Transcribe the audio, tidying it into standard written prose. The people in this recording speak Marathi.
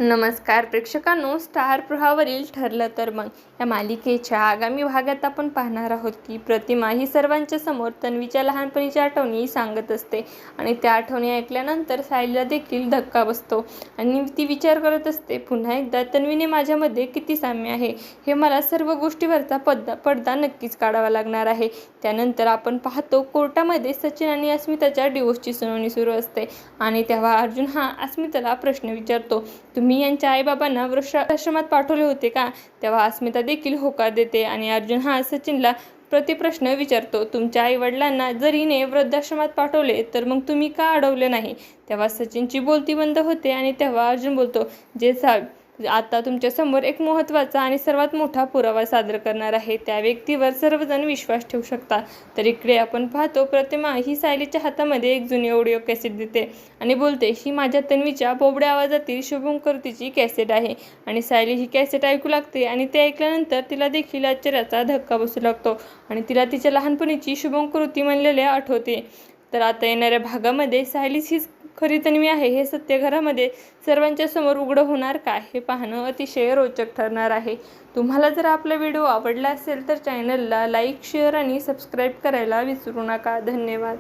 नमस्कार प्रेक्षकांनो, स्टार प्रवाहावरील ठरलं तर मग या मालिकेच्या आगामी भागात आपण पाहणार आहोत की प्रतिमा ही सर्वांच्या समोर तन्वीच्या लहानपणीच्या आठवणी सांगत असते आणि त्या आठवणी ऐकल्यानंतर सायलीला देखील धक्का बसतो आणि ती विचार करत असते, पुन्हा एकदा तन्वीने माझ्यामध्ये किती साम्य आहे, हे मला सर्व गोष्टीवरचा पडदा नक्कीच काढावा लागणार आहे. त्यानंतर आपण पाहतो कोर्टामध्ये सचिन आणि अस्मिताच्या डिवोर्सची सुनावणी सुरू असते आणि तेव्हा अर्जुन हा अस्मिताला प्रश्न विचारतो, तुम्ही यांच्या आईबाबांना वृद्धाश्रमात पाठवले होते का? तेव्हा अस्मिता देखील होकार देते आणि अर्जुन हा सचिनला प्रतिप्रश्न विचारतो, तुमच्या आईवडिलांना जर हिने वृद्धाश्रमात पाठवले तर मग तुम्ही का अडवले नाही? तेव्हा सचिनची बोलती बंद होते आणि तेव्हा अर्जुन बोलतो, जे साहेब आता तुमच्यासमोर एक महत्त्वाचा आणि सर्वात मोठा पुरावा सादर करणार आहे, त्या व्यक्तीवर सर्वजण विश्वास ठेवू शकतात. तर इकडे आपण पाहतो प्रतिमा ही सायलीच्या हातामध्ये एक जुनी ऑडिओ कॅसेट देते आणि बोलते, ही माझ्या तन्वीच्या बोबड्या आवाजातील शुभंकरोतीची कॅसेट आहे. आणि सायली ही कॅसेट ऐकू लागते आणि ते ऐकल्यानंतर तिला देखील आश्चर्याचा धक्का बसू लागतो आणि तिला तिच्या लहानपणीची शुभंकरोती म्हणलेले आठवते. तर आता येणाऱ्या भागामध्ये सायलीच हीच खरी तन्वी आहे हे सत्य घरामध्ये सर्वांच्या समोर उघडं होणार का, हे पाहणं अतिशय रोचक ठरणार आहे. तुम्हाला जर आपला व्हिडिओ आवडला असेल तर चॅनलला लाईक, शेअर आणि सबस्क्राईब करायला विसरू नका. धन्यवाद.